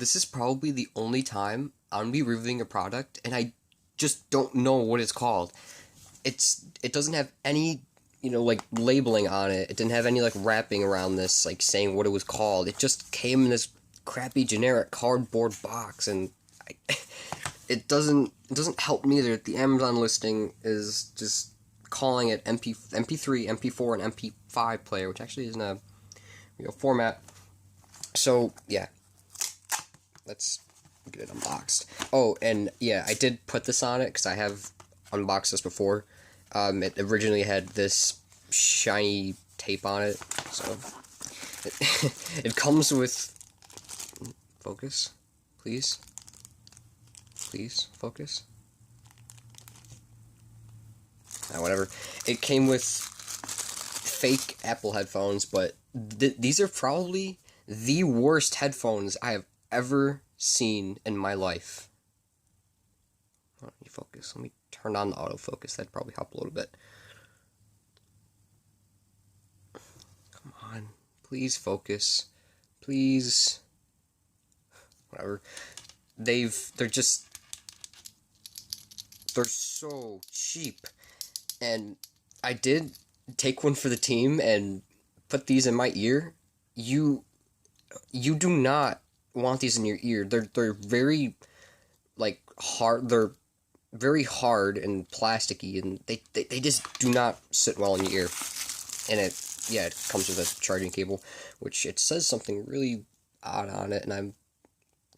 this is probably the only time I'm gonna be reviewing a product, and I just don't know what it's called. It doesn't have any, like, labeling on it. It didn't have any, like, wrapping around this, like, saying what it was called. It just came in this crappy generic cardboard box, and it doesn't help me either. The Amazon listing is just calling it MP3, MP4, and MP5 player, which actually isn't a real format. So yeah, let's get it unboxed. Oh, and yeah, I did put this on it because I have unboxed this before. It originally had this shiny tape on it, so it comes with. Focus, please. Please focus. Whatever. It came with fake Apple headphones, but these are probably the worst headphones I have ever seen in my life. Let me focus. Let me turn on the autofocus. That'd probably help a little bit. Come on. Please focus. Please. Whatever. They're so cheap. And I did take one for the team and put these in my ear. You do not want these in your ear. They're very, like, hard. They're very hard and plasticky, and they just do not sit well in your ear. And it comes with a charging cable, which it says something really odd on it, and I'm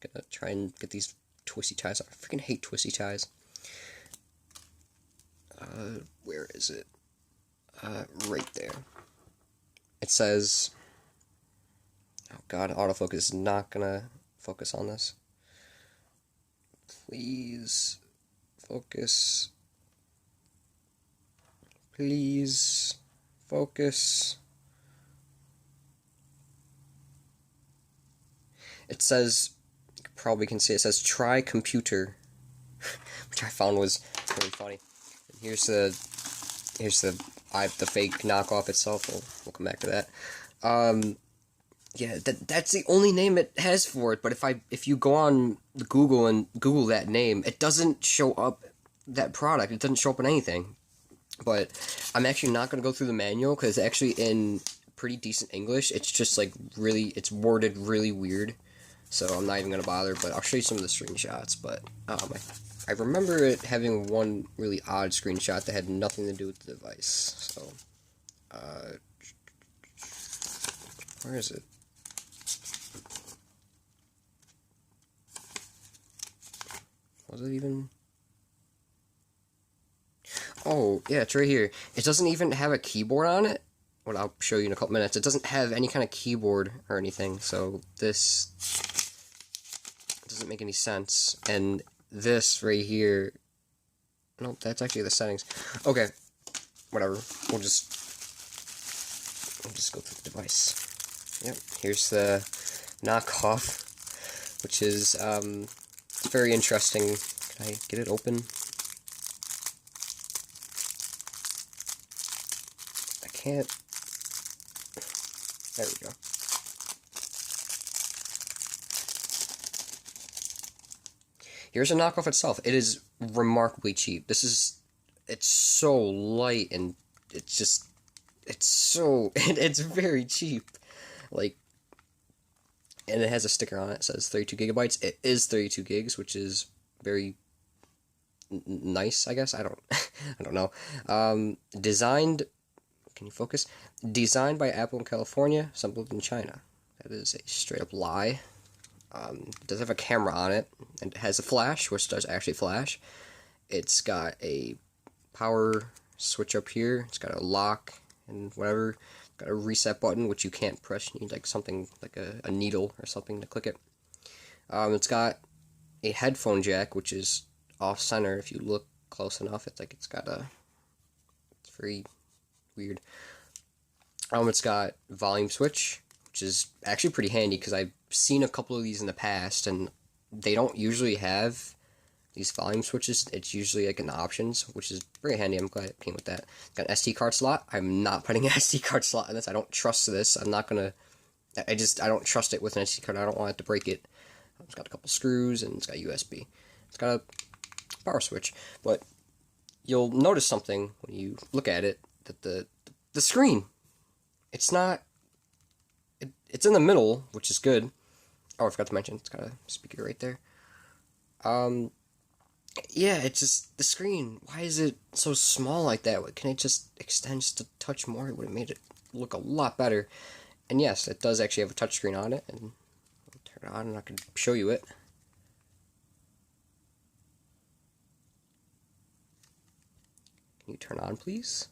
gonna try and get these twisty ties. I freaking hate twisty ties. Where is it? Right there. It says, oh god, autofocus is not gonna focus on this. Please focus. Please focus. It says, you probably can see, it says try computer, which I found was really funny. And here's the fake knockoff itself. We'll come back to that. Yeah, that's the only name it has for it. But if you go on Google and Google that name, it doesn't show up that product. It doesn't show up in anything. But I'm actually not going to go through the manual because it's actually in pretty decent English. It's just like it's worded really weird. So I'm not even going to bother. But I'll show you some of the screenshots. But I remember it having one really odd screenshot that had nothing to do with the device. So, where is it? Was it even? Oh, yeah, it's right here. It doesn't even have a keyboard on it. Well, I'll show you in a couple minutes. It doesn't have any kind of keyboard or anything, so this doesn't make any sense. And this right here, nope, that's actually the settings. Okay, whatever. We'll just go through the device. Yep, here's the knockoff, which is it's very interesting. Can I get it open? I can't. There we go. Here's a knockoff itself. It is remarkably cheap. It's so light, and it's very cheap. Like, and it has a sticker on it. It says 32 gigabytes. It is 32 gigs, which is very nice, I guess. I don't know. Designed, can you focus? Designed by Apple in California, assembled in China. That is a straight up lie. It does have a camera on it, and it has a flash, which does actually flash. It's got a power switch up here. It's got a lock and whatever. It's got a reset button, which you can't press. You need like something like a needle or something to click it. It's got a headphone jack, which is off center. If you look close enough, it's very weird. It's got volume switch, which is actually pretty handy because I've seen a couple of these in the past, and they don't usually have these volume switches. It's usually like in the options, which is very handy. I'm glad it came with that. Got an SD card slot. I'm not putting an SD card slot in this. I don't trust this. I don't trust it with an SD card. I don't want it to break it. It's got a couple screws, and it's got USB. It's got a power switch, but you'll notice something when you look at it, that the screen, it's not, it's in the middle, which is good. Oh, I forgot to mention, it's got a speaker right there. Yeah, it's just, the screen, why is it so small like that? Can it just extend just a touch more? It would have made it look a lot better. And yes, it does actually have a touchscreen on it, and I'll turn it on and I can show you it. Can you turn on, please?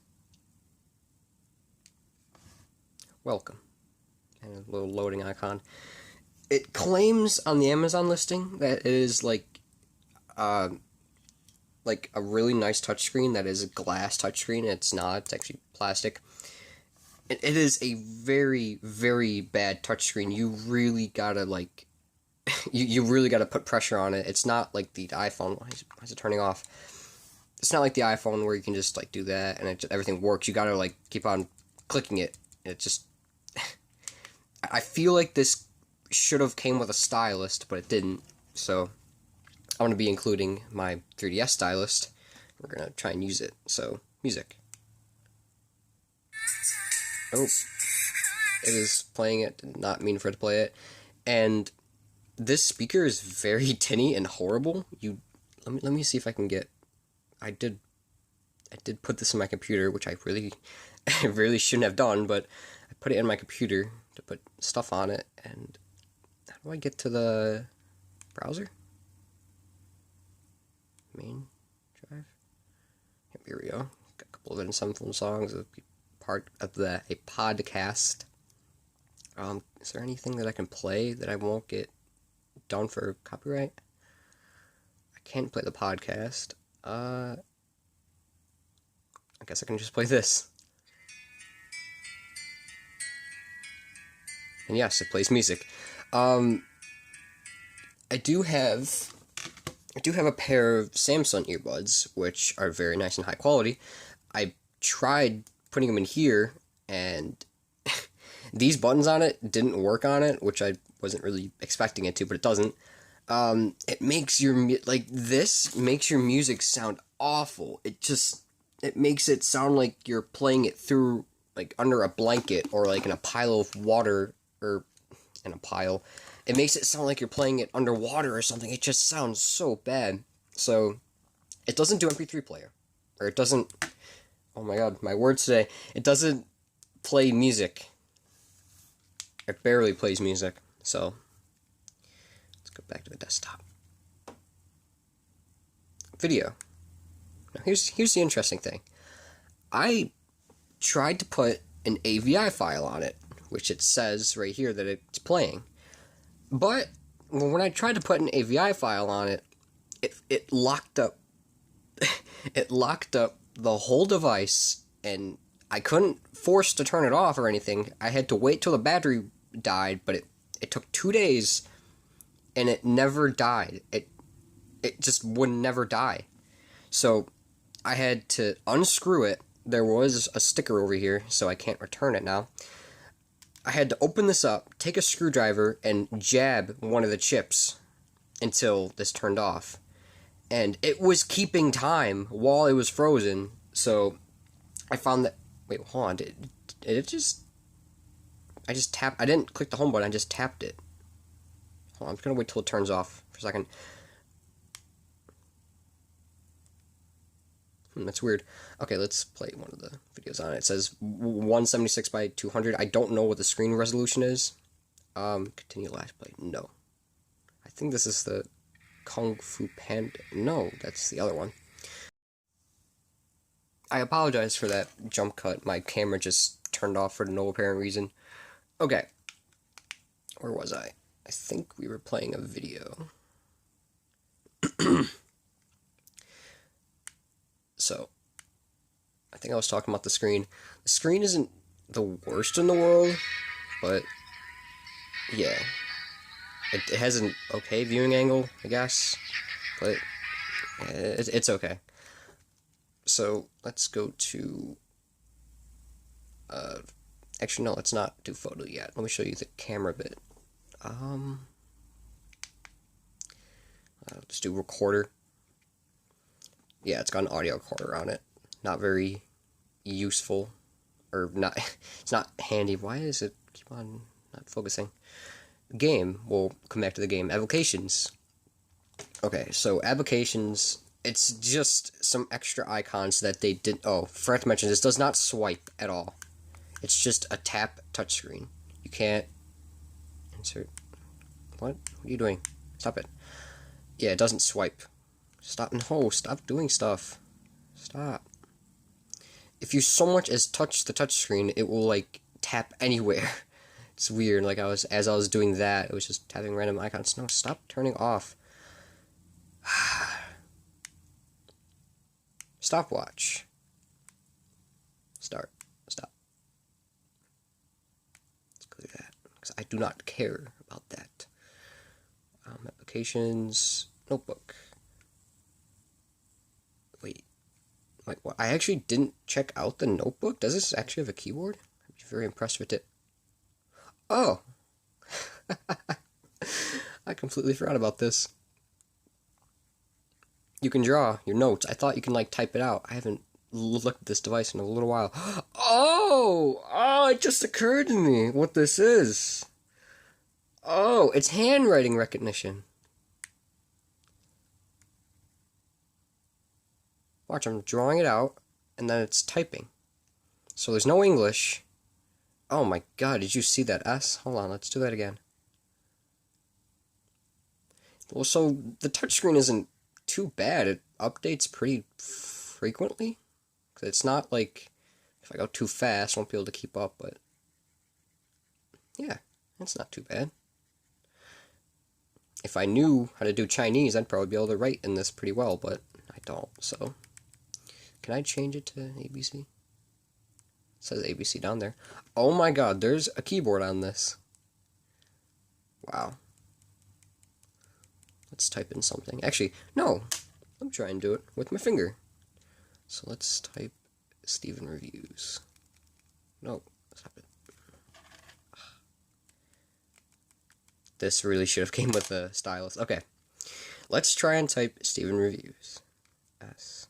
Welcome. And a little loading icon. It claims on the Amazon listing that it is like a really nice touchscreen that is a glass touchscreen. It's not. It's actually plastic. It is a very, very bad touchscreen. You really gotta like, you really gotta put pressure on it. It's not like the iPhone. Why is it turning off? It's not like the iPhone where you can just like do that and everything works. You gotta like keep on clicking it. And it just, I feel like this should have came with a stylus, but it didn't. So I'm going to be including my 3DS stylus. We're going to try and use it. So, music. Oh, it is playing it. Did not mean for it to play it. And this speaker is very tinny and horrible. Let me see if I can get. I did put this in my computer, which I really shouldn't have done, but I put it in my computer to put stuff on it. And how do I get to the browser? Main drive. Here we go. Got a couple of N7 songs. Part of a podcast. Is there anything that I can play that I won't get done for copyright? I can't play the podcast. I guess I can just play this. And yes, it plays music. I do have a pair of Samsung earbuds, which are very nice and high quality. I tried putting them in here, and these buttons on it didn't work on it, which I wasn't really expecting it to, but it doesn't. It makes this makes your music sound awful. It makes it sound like you're playing it through, like, under a blanket, or like in a pile of water, or in a pile. It makes it sound like you're playing it underwater or something. It just sounds so bad. So, it doesn't do MP3 player. Or it doesn't... Oh my god, my words today. It doesn't play music. It barely plays music. So, let's go back to the desktop. Video. Now, here's the interesting thing. I tried to put an AVI file on it, which it says right here that it's playing. But when I tried to put an AVI file on it, it locked up. It locked up the whole device, and I couldn't force to turn it off or anything. I had to wait till the battery died, but it took 2 days, and it never died. It just would never die. So I had to unscrew it. There was a sticker over here, so I can't return it now. I had to open this up, take a screwdriver, and jab one of the chips until this turned off. And it was keeping time while it was frozen, so I found that... Wait, hold on, did it just... I just tapped... I didn't click the home button, I just tapped it. Hold on, I'm just gonna wait till it turns off for a second. That's weird. Okay, let's play one of the videos on it. It says 176 by 200. I don't know what the screen resolution is. Continue last play. No. I think this is the Kung Fu Panda. No, that's the other one. I apologize for that jump cut. My camera just turned off for no apparent reason. Okay. Where was I? I think we were playing a video. So, I think I was talking about the screen. The screen isn't the worst in the world, but yeah. It has an okay viewing angle, I guess, but it's okay. So, let's go to... actually, no, let's not do photo yet. Let me show you the camera bit. Let's do recorder. Yeah, it's got an audio recorder on it. Not very useful, or not. It's not handy. Why is it keep on not focusing? Game. We'll come back to the game. Applications. Okay, so applications. It's just some extra icons that they did. Oh, forgot to mention this does not swipe at all. It's just a tap touchscreen. You can't insert. What? What are you doing? Stop it. Yeah, it doesn't swipe. Stop. No, stop doing stuff. Stop. If you so much as touch the touchscreen, it will like tap anywhere. It's weird. Like as I was doing that, it was just tapping random icons. No, stop turning off. Stopwatch. Start. Stop. Let's clear that because I do not care about that. Applications. Notebook. Wait, what? I actually didn't check out the notebook. Does this actually have a keyboard? I'd be very impressed with it. Oh! I completely forgot about this. You can draw your notes. I thought you can, like, type it out. I haven't looked at this device in a little while. Oh! Oh, it just occurred to me what this is. Oh, it's handwriting recognition. Watch, I'm drawing it out, and then it's typing. So there's no English. Oh my god, did you see that S? Hold on, let's do that again. Well, so the touchscreen isn't too bad. It updates pretty frequently. It's not like, if I go too fast, I won't be able to keep up, but yeah, it's not too bad. If I knew how to do Chinese, I'd probably be able to write in this pretty well, but I don't, so. Can I change it to ABC? It says ABC down there. Oh my god, there's a keyboard on this. Wow. Let's type in something. Actually, no. Let me try and do it with my finger. So let's type Steven Reviews. No, stop it. This really should have came with a stylus. Okay. Let's try and type Steven Reviews. S-T-E-V-E-N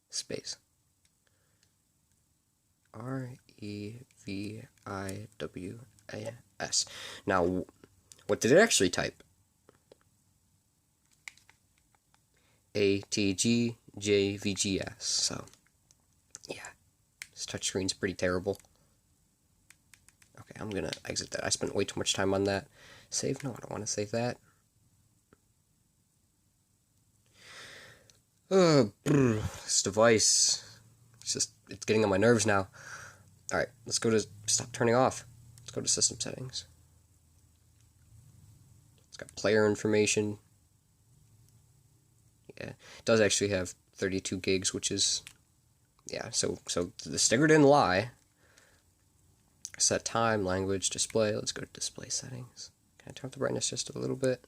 space R-E-V-I-W-A-S. Now, what did it actually type? A-T-G-J-V-G-S. So, yeah. This touchscreen's pretty terrible. Okay, I'm gonna exit that. I spent way too much time on that. Save? No, I don't want to save that. This device, it's getting on my nerves now. Alright, let's go to, stop turning off. Let's go to system settings. It's got player information. Yeah, it does actually have 32 gigs, which is, yeah, so the sticker didn't lie. Set time, language, display. Let's go to display settings. Can I turn up the brightness just a little bit?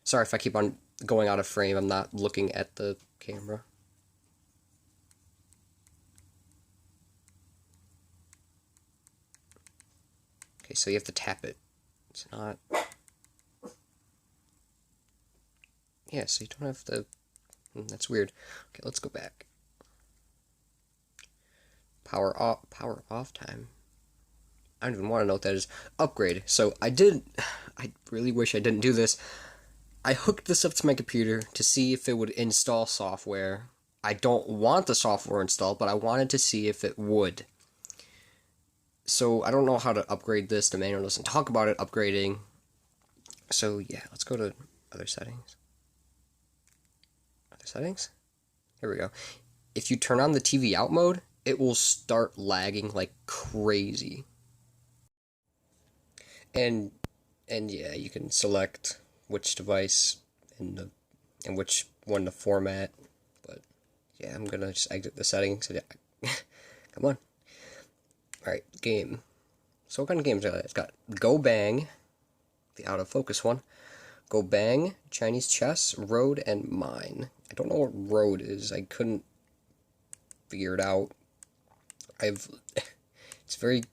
Sorry if I keep on going out of frame. I'm not looking at the camera. Okay, so you have to tap it. It's not... Yeah, so you don't have to... That's weird. Okay, let's go back. Power off time. I don't even want to know what that is. Upgrade. So I really wish I didn't do this. I hooked this up to my computer to see if it would install software. I don't want the software installed, but I wanted to see if it would. So I don't know how to upgrade this. The manual doesn't talk about it upgrading. So yeah, let's go to other settings. Other settings? Here we go. If you turn on the TV out mode, it will start lagging like crazy. And yeah, you can select which device and which one to format. But yeah, I'm gonna just exit the settings. Come on. Alright, game. So what kind of games are that? It's got Go Bang, the out of focus one. Go Bang, Chinese Chess, Road, and Mine. I don't know what Road is. I couldn't figure it out. It's very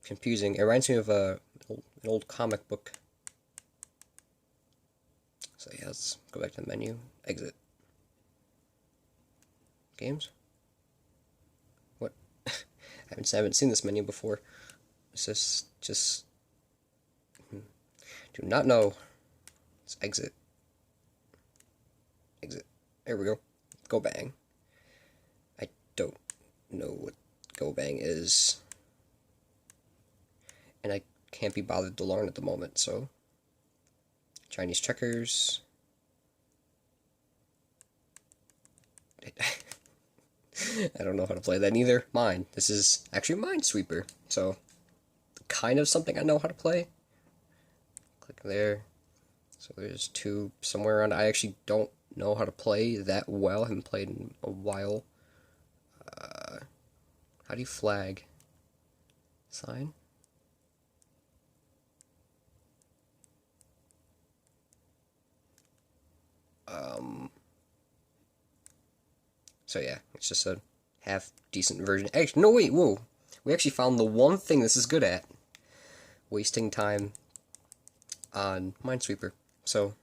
confusing. It reminds me of an an old comic book. So yeah, let's go back to the menu. Exit. Games? What? I haven't seen this menu before. Is this just... Do not know. Let's exit. Exit. There we go. Go bang. I don't know what go bang is. And I can't be bothered to learn at the moment, so... Chinese checkers. I don't know how to play that either. Mine. This is actually Minesweeper, so kind of something I know how to play. Click there. So there's two somewhere around. I actually don't know how to play that well. I haven't played in a while. How do you flag? Sign? So yeah, it's just a half decent version. Actually, no wait, whoa. We actually found the one thing this is good at. Wasting time on Minesweeper. So,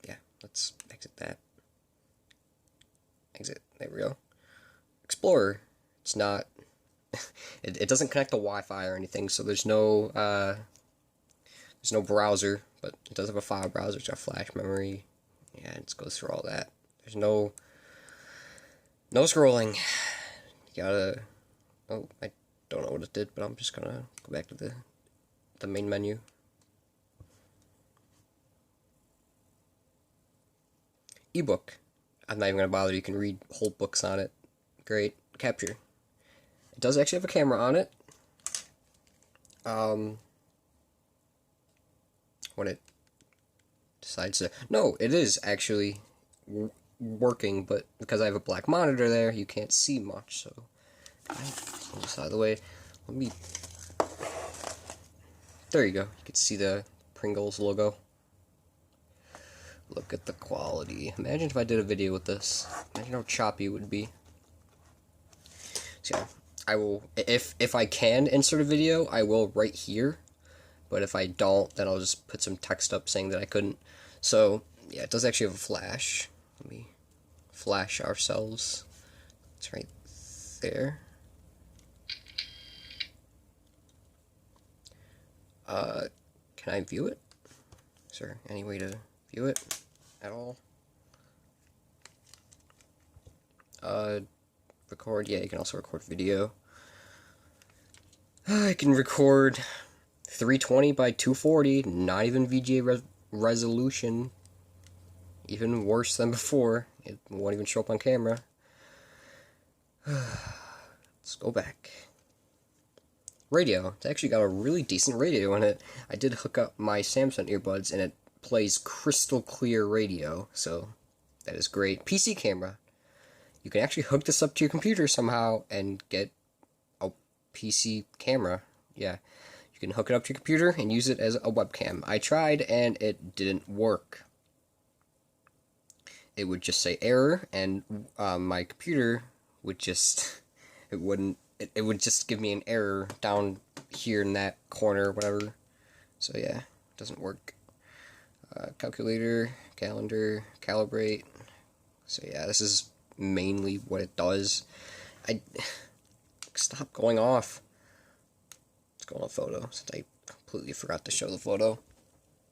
yeah, let's exit that. Exit, there we go. Explorer, it's not, it doesn't connect to Wi-Fi or anything, so there's no browser, but it does have a file browser, it's got flash memory, yeah, it just goes through all that. There's no scrolling. You gotta, oh, I don't know what it did, but I'm just gonna go back to the main menu. Ebook. I'm not even gonna bother, you can read whole books on it. Great. Capture. It does actually have a camera on it. When it decides to... No, it is actually working, but because I have a black monitor there, you can't see much, so... I'll this out of the way. Let me... There you go. You can see the Pringles logo. Look at the quality. Imagine if I did a video with this. Imagine how choppy it would be. So yeah, I will, if I can insert a video, I will right here. But if I don't, then I'll just put some text up saying that I couldn't. So, yeah, it does actually have a flash. Let me flash ourselves. It's right there. Can I view it? Is there any way to view it at all? Record, yeah, you can also record video. I can record 320 by 240, not even VGA resolution. Even worse than before. It won't even show up on camera. Let's go back. Radio. It's actually got a really decent radio in it. I did hook up my Samsung earbuds and it plays crystal clear radio, so that is great. PC camera. You can actually hook this up to your computer somehow and get a PC camera. Yeah, you can hook it up to your computer and use it as a webcam. I tried and it didn't work. It would just say error, and my computer would just, it would just give me an error down here in that corner, whatever. So yeah, it doesn't work. Calculator, calendar, calibrate. So yeah, this is mainly what it does. Stop going off. Let's go on a photo, since I completely forgot to show the photo.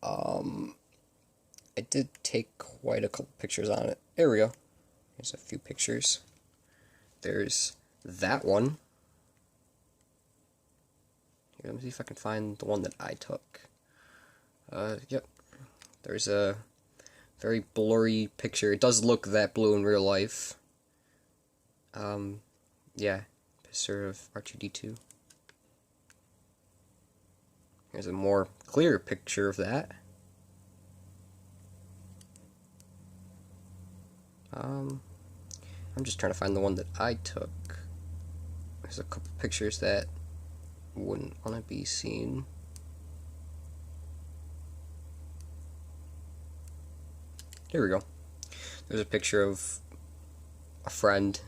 I did take quite a couple pictures on it. There we go. There's a few pictures. There's that one. Here, let me see if I can find the one that I took. Yep. There's a very blurry picture. It does look that blue in real life. Yeah. Picture of R2-D2. Here's a more clear picture of that. I'm just trying to find the one that I took. There's a couple pictures that wouldn't want to be seen. There we go. There's a picture of a friend,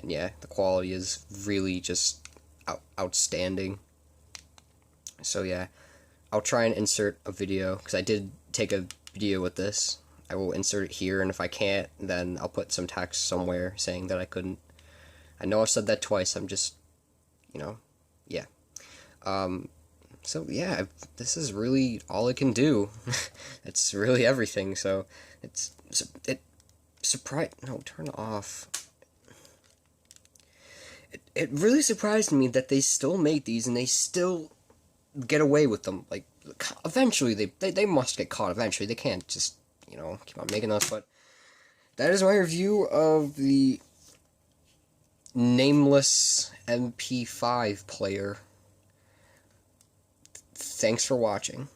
and yeah, the quality is really just outstanding. So yeah, I'll try and insert a video, because I did take a video with this. I will insert it here, and if I can't, then I'll put some text somewhere saying that I couldn't. I know I've said that twice, I'm just, yeah. So yeah, this is really all it can do. It's really everything, so turn it off. It really surprised me that they still make these, and they still get away with them. Like, eventually, they must get caught eventually. They can't just, keep on making those, but that is my review of the nameless MP5 player. Thanks for watching.